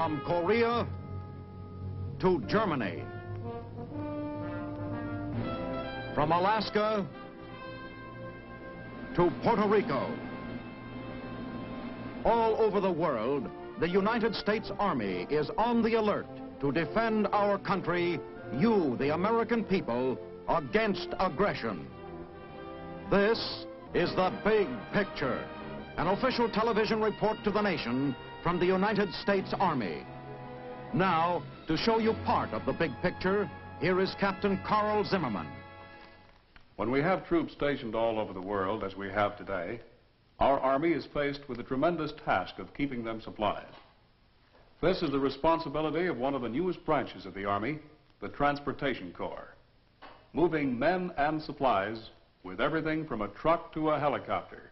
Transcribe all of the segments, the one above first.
From Korea to Germany. From Alaska to Puerto Rico. All over the world, the United States Army is on the alert to defend our country, you, the American people, against aggression. This is The Big Picture, an official television report to the nation from the United States Army. Now, to show you part of the big picture, here is Captain Carl Zimmerman. When we have troops stationed all over the world, as we have today, our Army is faced with the tremendous task of keeping them supplied. This is the responsibility of one of the newest branches of the Army, the Transportation Corps, moving men and supplies with everything from a truck to a helicopter.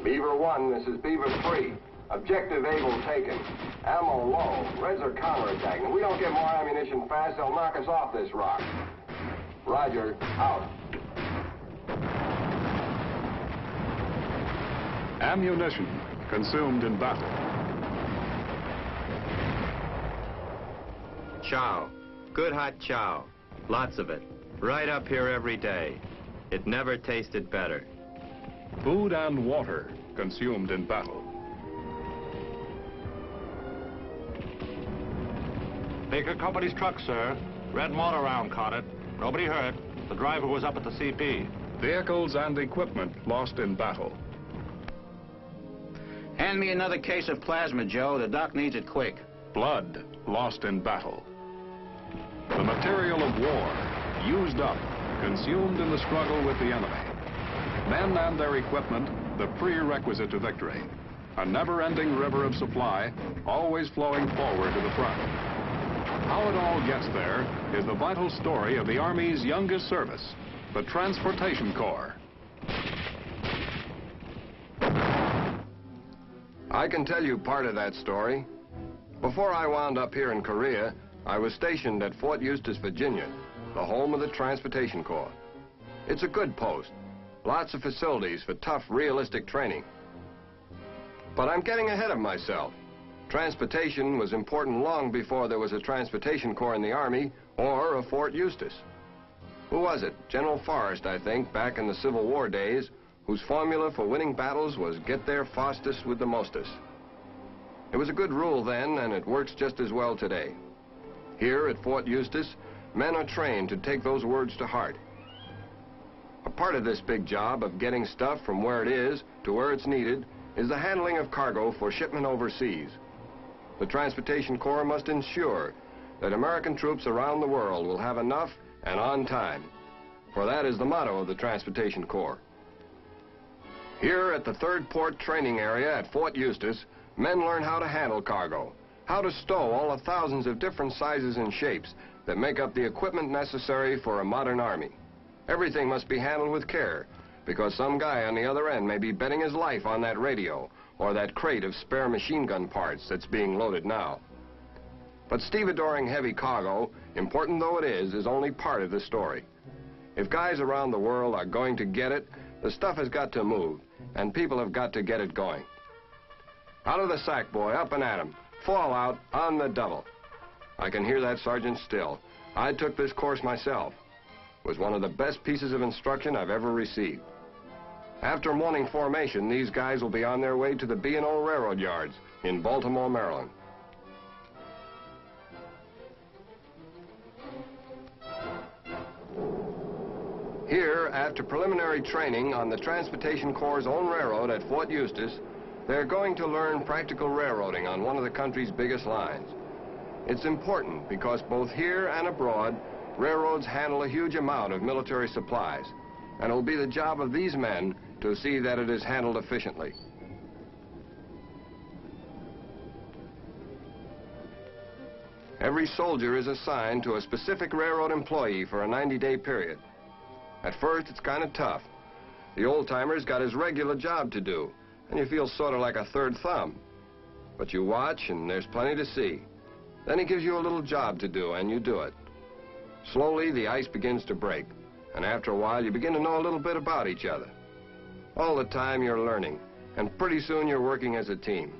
Beaver 1, this is Beaver 3. Objective Able taken. Ammo low. Reds are counterattacking. We don't get more ammunition fast, they'll knock us off this rock. Roger, out. Ammunition consumed in battle. Chow. Good hot chow. Lots of it. Right up here every day. It never tasted better. Food and water consumed in battle. Baker Company's truck, sir. Red motor round caught it. Nobody hurt. The driver was up at the CP. Vehicles and equipment lost in battle. Hand me another case of plasma, Joe. The doc needs it quick. Blood lost in battle. The material of war used up, consumed in the struggle with the enemy. Men and their equipment, the prerequisite to victory. A never-ending river of supply, always flowing forward to the front. How it all gets there is the vital story of the Army's youngest service, the Transportation Corps. I can tell you part of that story. Before I wound up here in Korea, I was stationed at Fort Eustis, Virginia, the home of the Transportation Corps. It's a good post. Lots of facilities for tough, realistic training. But I'm getting ahead of myself. Transportation was important long before there was a Transportation Corps in the Army or a Fort Eustis. Who was it? General Forrest, I think, back in the Civil War days, whose formula for winning battles was get there fastest with the mostest. It was a good rule then, and it works just as well today. Here at Fort Eustis, men are trained to take those words to heart. A part of this big job of getting stuff from where it is to where it's needed is the handling of cargo for shipment overseas. The Transportation Corps must ensure that American troops around the world will have enough and on time, for that is the motto of the Transportation Corps. Here at the 3rd Port Training Area at Fort Eustis, men learn how to handle cargo, how to stow all the thousands of different sizes and shapes that make up the equipment necessary for a modern army. Everything must be handled with care, because some guy on the other end may be betting his life on that radio or that crate of spare machine gun parts that's being loaded now. But stevedoring heavy cargo, important though it is only part of the story. If guys around the world are going to get it, the stuff has got to move, and people have got to get it going. Out of the sack, boy, up and at 'em. Fall out on the double. I can hear that, Sergeant, still. I took this course myself. It was one of the best pieces of instruction I've ever received. After morning formation, these guys will be on their way to the B&O Railroad Yards in Baltimore, Maryland. Here, after preliminary training on the Transportation Corps' own railroad at Fort Eustis, they're going to learn practical railroading on one of the country's biggest lines. It's important because both here and abroad, railroads handle a huge amount of military supplies, and it'll be the job of these men to see that it is handled efficiently. Every soldier is assigned to a specific railroad employee for a 90-day period. At first, it's kind of tough. The old-timer's got his regular job to do, and you feel sort of like a third thumb. But you watch, and there's plenty to see. Then he gives you a little job to do, and you do it. Slowly, the ice begins to break, and after a while, you begin to know a little bit about each other. All the time, you're learning, and pretty soon you're working as a team.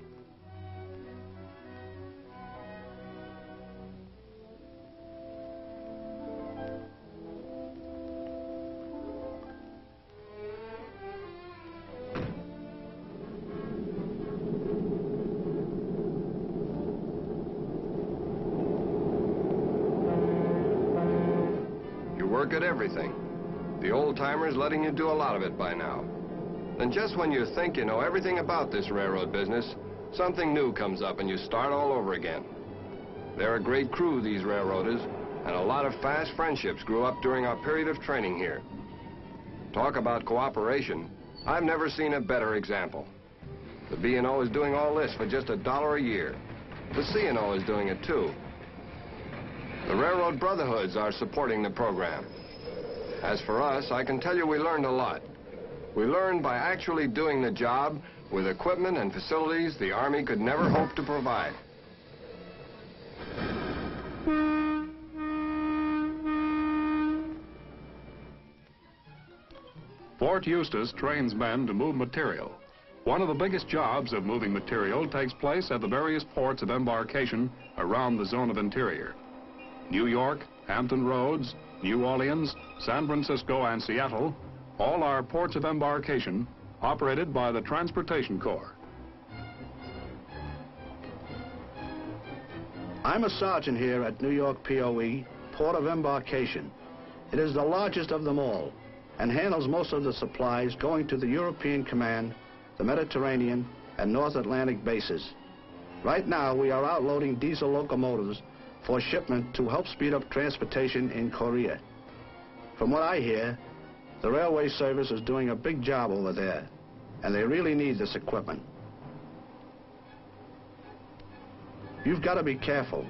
Work at everything. The old-timers letting you do a lot of it by now. Then just when you think you know everything about this railroad business, something new comes up and you start all over again. They're a great crew, these railroaders, and a lot of fast friendships grew up during our period of training here. Talk about cooperation, I've never seen a better example. The B&O is doing all this for just $1 a year. The C&O is doing it too. The Railroad Brotherhoods are supporting the program. As for us, I can tell you we learned a lot. We learned by actually doing the job with equipment and facilities the Army could never hope to provide. Fort Eustis trains men to move material. One of the biggest jobs of moving material takes place at the various ports of embarkation around the zone of interior. New York, Hampton Roads, New Orleans, San Francisco, and Seattle all are ports of embarkation operated by the Transportation Corps. I'm a sergeant here at New York POE, Port of Embarkation. It is the largest of them all and handles most of the supplies going to the European Command, the Mediterranean, and North Atlantic bases. Right now, we are outloading diesel locomotives for shipment to help speed up transportation in Korea. From what I hear, the railway service is doing a big job over there, and they really need this equipment. You've got to be careful.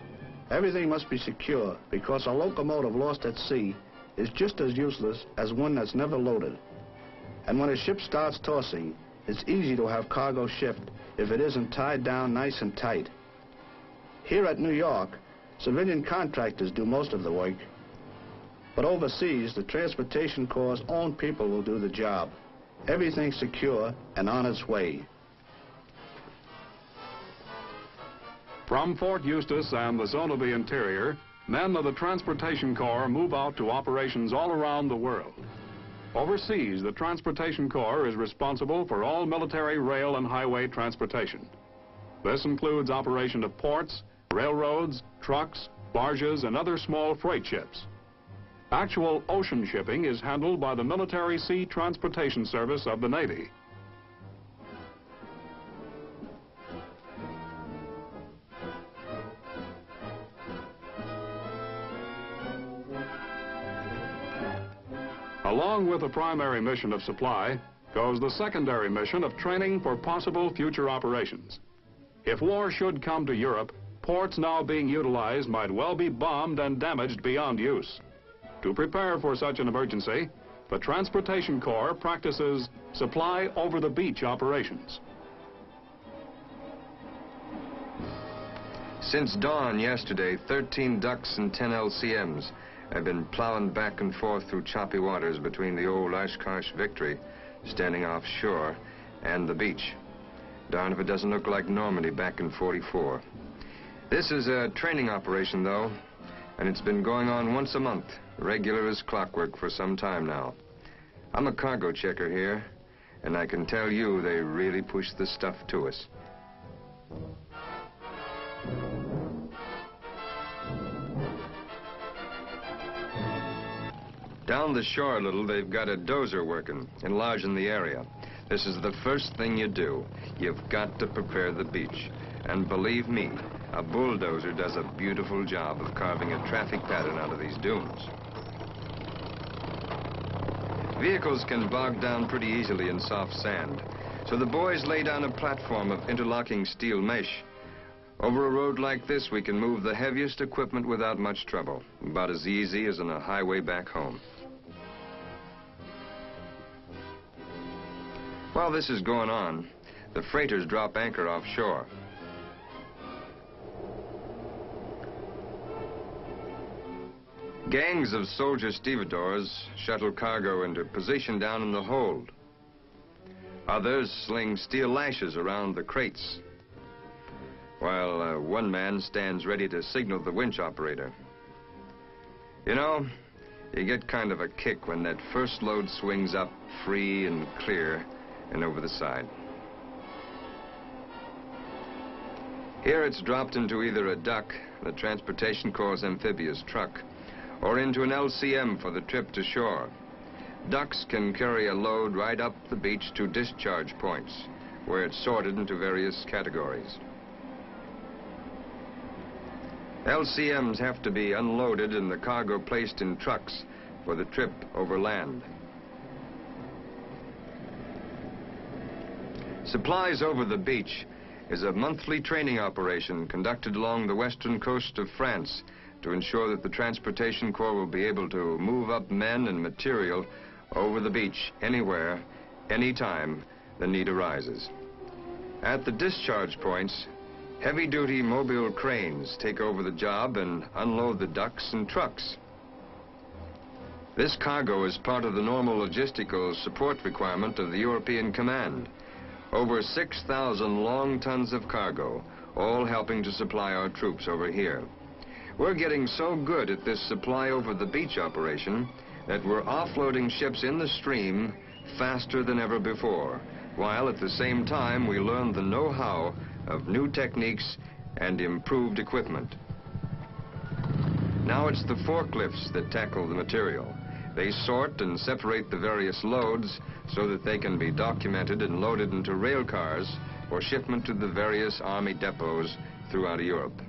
Everything must be secure because a locomotive lost at sea is just as useless as one that's never loaded. And when a ship starts tossing, it's easy to have cargo shift if it isn't tied down nice and tight. Here at New York, civilian contractors do most of the work. But overseas, the Transportation Corps' own people will do the job. Everything's secure and on its way. From Fort Eustis and the zone of the interior, men of the Transportation Corps move out to operations all around the world. Overseas, the Transportation Corps is responsible for all military rail and highway transportation. This includes operation of ports, railroads, trucks, barges, and other small freight ships. Actual ocean shipping is handled by the Military Sea Transportation Service of the Navy. Along with the primary mission of supply goes the secondary mission of training for possible future operations. If war should come to Europe, ports now being utilized might well be bombed and damaged beyond use. To prepare for such an emergency, the Transportation Corps practices supply over-the-beach operations. Since dawn yesterday, 13 ducks and 10 LCMs have been plowing back and forth through choppy waters between the old Oshkosh Victory, standing offshore, and the beach. Darn if it doesn't look like Normandy back in '44. This is a training operation, though, and it's been going on once a month, regular as clockwork for some time now. I'm a cargo checker here, and I can tell you they really push the stuff to us. Down the shore a little, they've got a dozer working, enlarging the area. This is the first thing you do. You've got to prepare the beach. And believe me, a bulldozer does a beautiful job of carving a traffic pattern out of these dunes. Vehicles can bog down pretty easily in soft sand, so the boys lay down a platform of interlocking steel mesh. Over a road like this, we can move the heaviest equipment without much trouble, about as easy as on a highway back home. While this is going on, the freighters drop anchor offshore. Gangs of soldier stevedores shuttle cargo into position down in the hold. Others sling steel lashes around the crates, while one man stands ready to signal the winch operator. You know, you get kind of a kick when that first load swings up free and clear and over the side. Here it's dropped into either a duck, the Transportation Corps' amphibious truck, or into an LCM for the trip to shore. Ducks can carry a load right up the beach to discharge points, where it's sorted into various categories. LCMs have to be unloaded and the cargo placed in trucks for the trip over land. Supplies over the beach is a monthly training operation conducted along the western coast of France to ensure that the Transportation Corps will be able to move up men and material over the beach anywhere, anytime the need arises. At the discharge points, heavy-duty mobile cranes take over the job and unload the ducks and trucks. This cargo is part of the normal logistical support requirement of the European Command. Over 6,000 long tons of cargo, all helping to supply our troops over here. We're getting so good at this supply over the beach operation that we're offloading ships in the stream faster than ever before, while at the same time we learn the know-how of new techniques and improved equipment. Now it's the forklifts that tackle the material. They sort and separate the various loads so that they can be documented and loaded into rail cars for shipment to the various Army depots throughout Europe.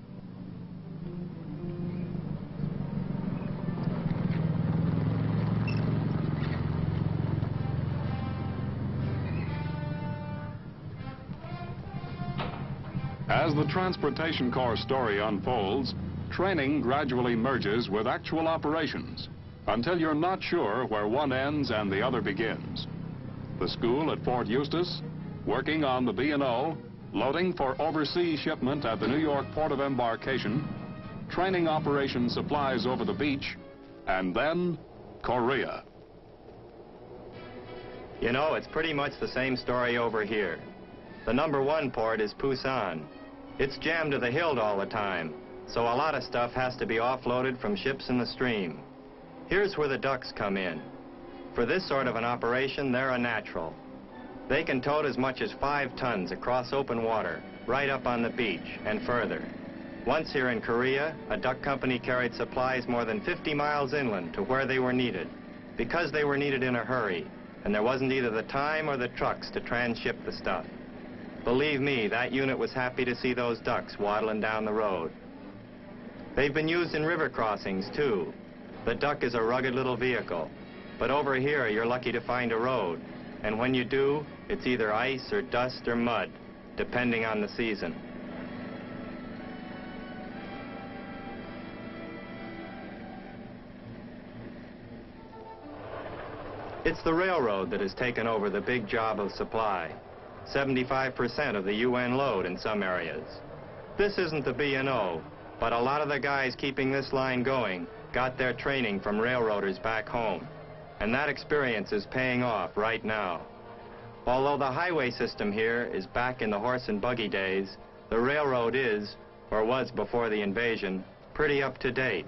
As the Transportation Corps story unfolds, training gradually merges with actual operations until you're not sure where one ends and the other begins. The school at Fort Eustis, working on the B&O, loading for overseas shipment at the New York Port of Embarkation, training operation supplies over the beach, and then Korea. You know, it's pretty much the same story over here. The #1 port is Pusan. It's jammed to the hilt all the time, so a lot of stuff has to be offloaded from ships in the stream. Here's where the ducks come in. For this sort of an operation, they're a natural. They can tote as much as 5 tons across open water, right up on the beach and further. Once here in Korea, a duck company carried supplies more than 50 miles inland to where they were needed, because they were needed in a hurry, and there wasn't either the time or the trucks to transship the stuff. Believe me, that unit was happy to see those ducks waddling down the road. They've been used in river crossings, too. The duck is a rugged little vehicle, but over here you're lucky to find a road, and when you do, it's either ice or dust or mud, depending on the season. It's the railroad that has taken over the big job of supply. 75% of the UN load in some areas. This isn't the B&O, but a lot of the guys keeping this line going got their training from railroaders back home, and that experience is paying off right now. Although the highway system here is back in the horse and buggy days, the railroad is, or was before the invasion, pretty up to date.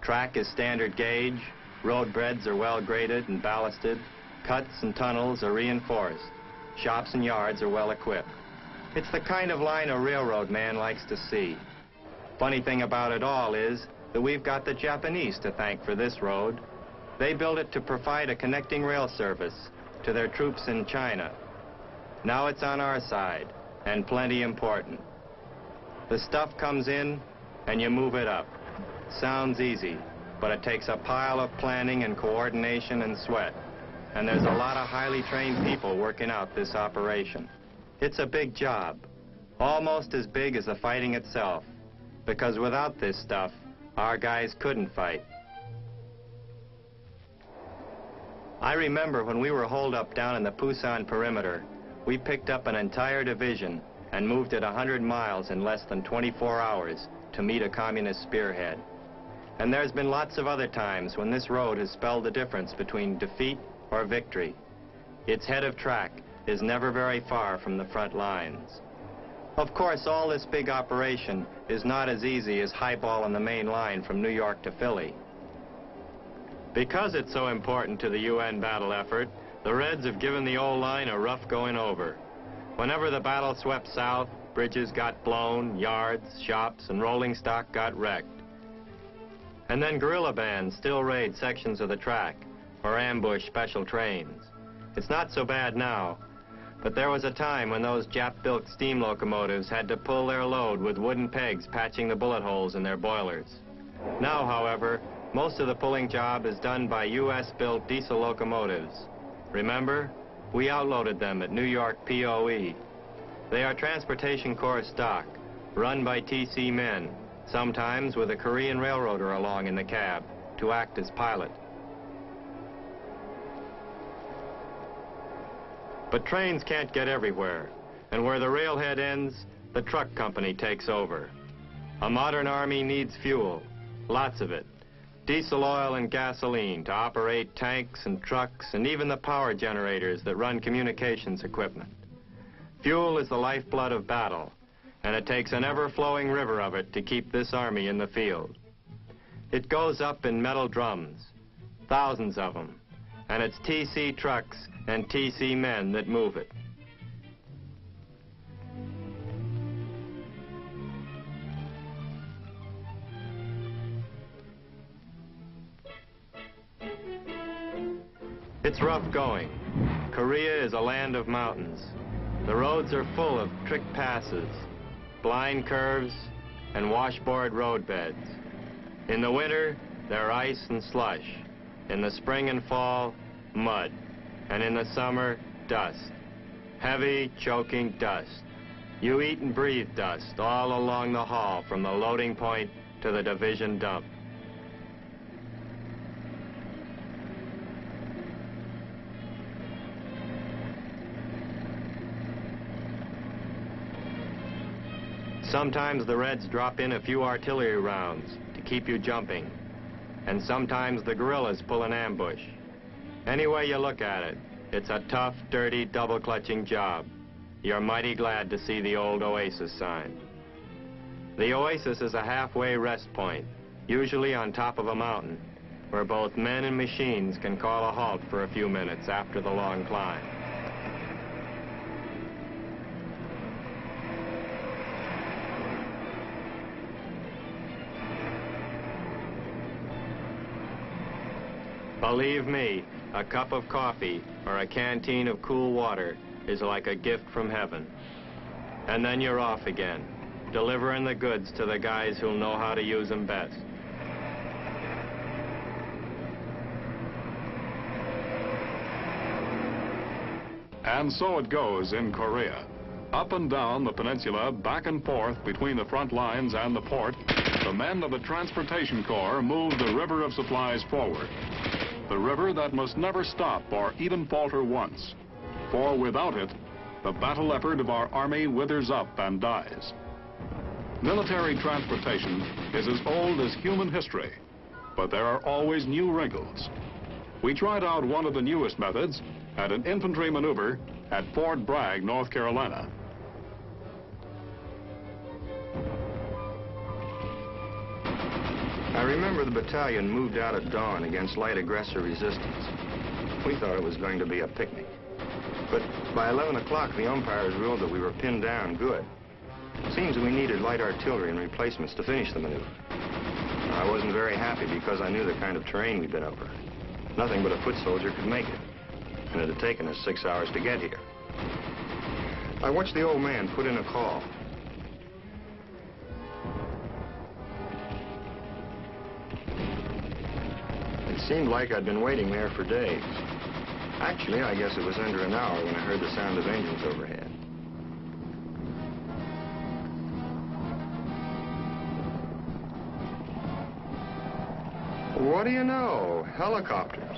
Track is standard gauge, road beds are well graded and ballasted, cuts and tunnels are reinforced. Shops and yards are well equipped. It's the kind of line a railroad man likes to see. Funny thing about it all is that we've got the Japanese to thank for this road. They built it to provide a connecting rail service to their troops in China. Now it's on our side, and plenty important. The stuff comes in, and you move it up. Sounds easy, but it takes a pile of planning and coordination and sweat. And there's a lot of highly trained people working out this operation. It's a big job, almost as big as the fighting itself, because without this stuff, our guys couldn't fight. I remember when we were holed up down in the Pusan perimeter, we picked up an entire division and moved it 100 miles in less than 24 hours to meet a communist spearhead. And there's been lots of other times when this road has spelled the difference between defeat or victory. Its head of track is never very far from the front lines. Of course, all this big operation is not as easy as highballing the main line from New York to Philly. Because it's so important to the UN battle effort, the Reds have given the old line a rough going over. Whenever the battle swept south, bridges got blown, yards, shops, and rolling stock got wrecked. And then guerrilla bands still raid sections of the track or ambush special trains. It's not so bad now, but there was a time when those Jap-built steam locomotives had to pull their load with wooden pegs patching the bullet holes in their boilers. Now, however, most of the pulling job is done by U.S.-built diesel locomotives. Remember, we outloaded them at New York POE. They are Transportation Corps stock, run by TC men, sometimes with a Korean railroader along in the cab to act as pilot. But trains can't get everywhere, and where the railhead ends, the truck company takes over. A modern army needs fuel, lots of it. Diesel oil and gasoline to operate tanks and trucks and even the power generators that run communications equipment. Fuel is the lifeblood of battle, and it takes an ever-flowing river of it to keep this army in the field. It goes up in metal drums, thousands of them, and it's TC trucks and TC men that move it. It's rough going. Korea is a land of mountains. The roads are full of trick passes, blind curves, and washboard roadbeds. In the winter, they're ice and slush. In the spring and fall, mud. And in the summer, dust. Heavy, choking dust. You eat and breathe dust all along the haul from the loading point to the division dump. Sometimes the Reds drop in a few artillery rounds to keep you jumping. And sometimes the guerrillas pull an ambush. Any way you look at it, it's a tough, dirty, double-clutching job. You're mighty glad to see the old Oasis sign. The Oasis is a halfway rest point, usually on top of a mountain, where both men and machines can call a halt for a few minutes after the long climb. Believe me, a cup of coffee or a canteen of cool water is like a gift from heaven. And then you're off again, delivering the goods to the guys who'll know how to use them best. And so it goes in Korea. Up and down the peninsula, back and forth between the front lines and the port, the men of the Transportation Corps move the river of supplies forward. The river that must never stop or even falter once. For without it, the battle effort of our army withers up and dies. Military transportation is as old as human history, but there are always new wrinkles. We tried out one of the newest methods at an infantry maneuver at Fort Bragg, North Carolina. I remember the battalion moved out at dawn against light aggressor resistance. We thought it was going to be a picnic. But by 11 o'clock, the umpires ruled that we were pinned down good. It seems we needed light artillery and replacements to finish the maneuver. I wasn't very happy because I knew the kind of terrain we'd been over. Nothing but a foot soldier could make it. And it had taken us 6 hours to get here. I watched the old man put in a call. It seemed like I'd been waiting there for days. Actually, I guess it was under an hour when I heard the sound of engines overhead. What do you know? Helicopters.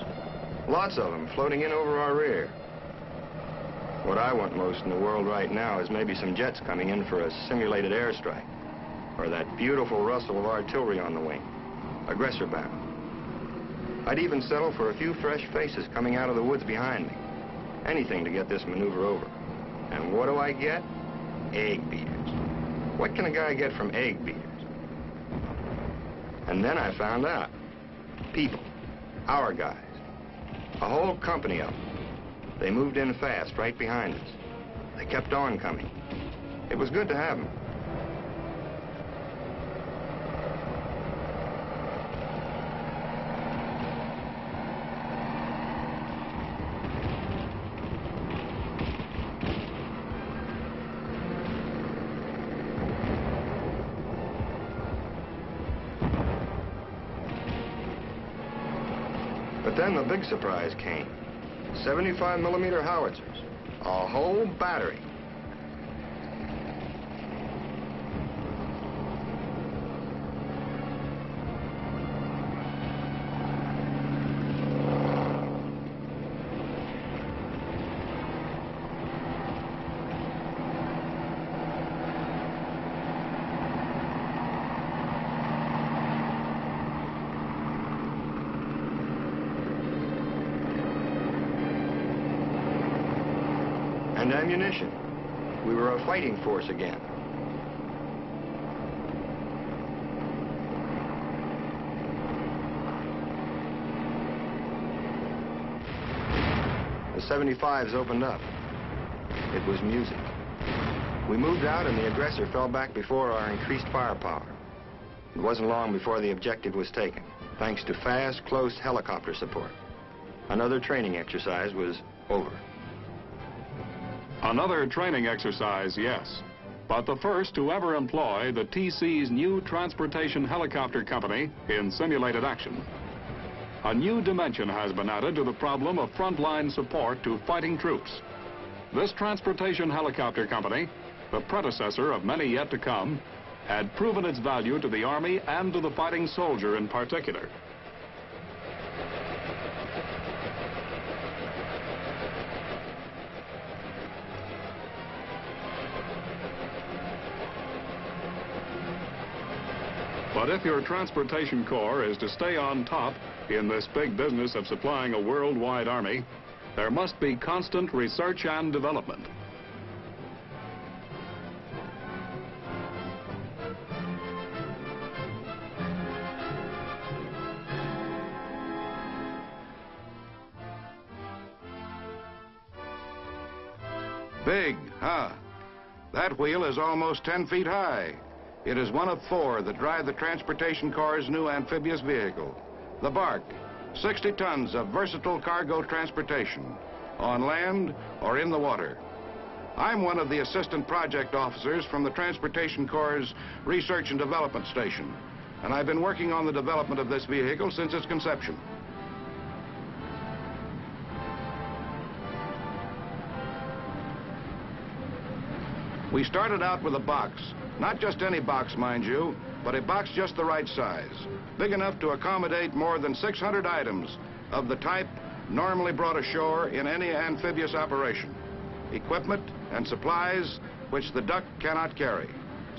Lots of them floating in over our rear. What I want most in the world right now is maybe some jets coming in for a simulated airstrike. Or that beautiful rustle of artillery on the wing. Aggressor bound. I'd even settle for a few fresh faces coming out of the woods behind me. Anything to get this maneuver over. And what do I get? Egg beaters. What can a guy get from egg beaters? And then I found out. People. Our guys. A whole company of them. They moved in fast, right behind us. They kept on coming. It was good to have them. But then the big surprise came. 75mm howitzers. A whole battery. And ammunition. We were a fighting force again. The 75s opened up. It was music. We moved out and the aggressor fell back before our increased firepower. It wasn't long before the objective was taken, thanks to fast, close helicopter support. Another training exercise was over. Another training exercise, yes. But the first to ever employ the TC's new Transportation Helicopter Company in simulated action. A new dimension has been added to the problem of frontline support to fighting troops. This Transportation Helicopter Company, the predecessor of many yet to come, had proven its value to the Army and to the fighting soldier in particular. But if your transportation corps is to stay on top in this big business of supplying a worldwide army, there must be constant research and development. Big, huh? That wheel is almost 10 feet high. It is one of 4 that drive the Transportation Corps' new amphibious vehicle, the Bark, 60 tons of versatile cargo transportation, on land or in the water. I'm one of the assistant project officers from the Transportation Corps' Research and Development Station, and I've been working on the development of this vehicle since its conception. We started out with a box. Not just any box, mind you, but a box just the right size, big enough to accommodate more than 600 items of the type normally brought ashore in any amphibious operation. Equipment and supplies which the duck cannot carry,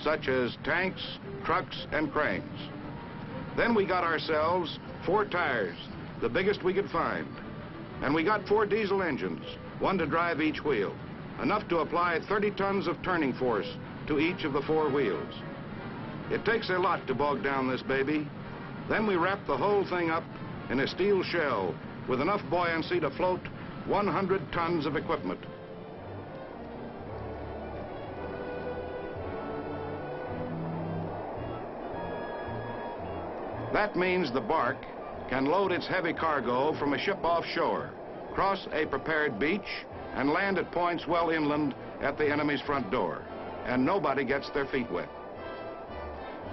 such as tanks, trucks, and cranes. Then we got ourselves 4 tires, the biggest we could find. And we got 4 diesel engines, one to drive each wheel, enough to apply 30 tons of turning force to each of the 4 wheels. It takes a lot to bog down this baby. Then we wrap the whole thing up in a steel shell with enough buoyancy to float 100 tons of equipment. That means the Bark can load its heavy cargo from a ship offshore, cross a prepared beach, and land at points well inland at the enemy's front door. And nobody gets their feet wet.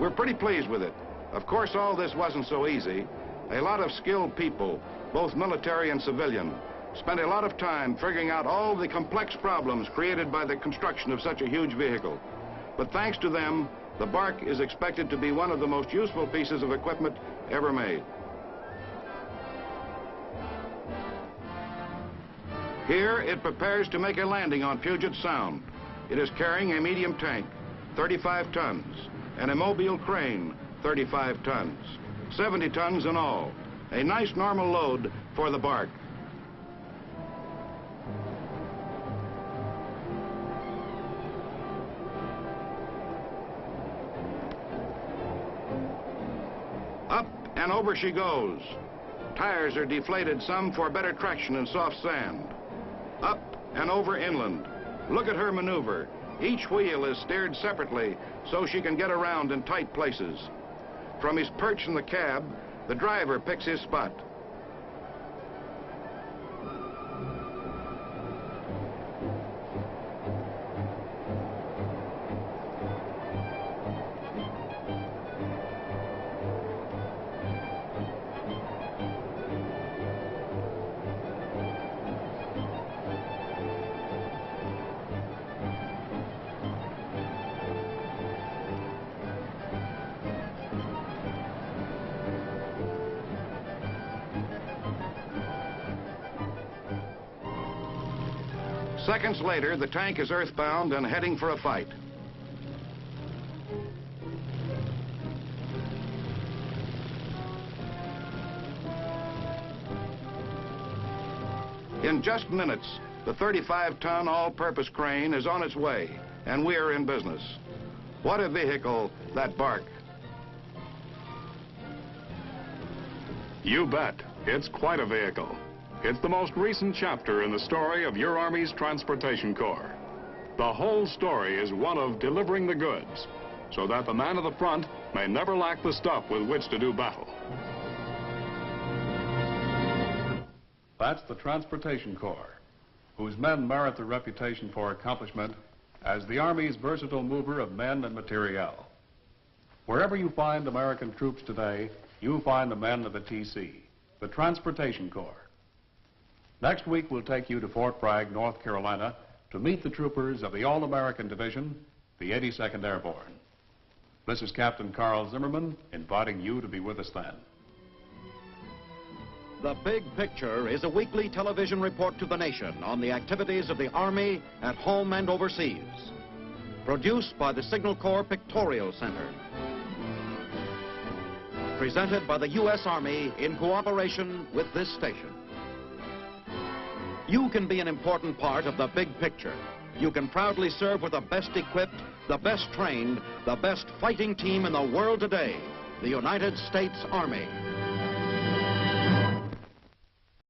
We're pretty pleased with it. Of course, all this wasn't so easy. A lot of skilled people, both military and civilian, spent a lot of time figuring out all the complex problems created by the construction of such a huge vehicle. But thanks to them, the Bark is expected to be one of the most useful pieces of equipment ever made. Here, it prepares to make a landing on Puget Sound. It is carrying a medium tank, 35 tons, and a mobile crane, 35 tons, 70 tons in all. A nice normal load for the Bark. and over she goes. Tires are deflated some for better traction in soft sand. Up and over inland. Look at her maneuver. Each wheel is steered separately so she can get around in tight places. From his perch in the cab, the driver picks his spot. Seconds later, the tank is earthbound and heading for a fight. In just minutes, the 35-ton all-purpose crane is on its way, and we're in business. What a vehicle, that bark. You bet. It's quite a vehicle. It's the most recent chapter in the story of your Army's Transportation Corps. The whole story is one of delivering the goods, so that the man at the front may never lack the stuff with which to do battle. That's the Transportation Corps, whose men merit the reputation for accomplishment as the Army's versatile mover of men and materiel. Wherever you find American troops today, you find the men of the TC, the Transportation Corps. Next week, we'll take you to Fort Bragg, North Carolina, to meet the troopers of the All-American Division, the 82nd Airborne. This is Captain Carl Zimmerman, inviting you to be with us then. The Big Picture is a weekly television report to the nation on the activities of the Army at home and overseas. Produced by the Signal Corps Pictorial Center. Presented by the U.S. Army in cooperation with this station. You can be an important part of the big picture. You can proudly serve with the best equipped, the best trained, the best fighting team in the world today, the United States Army.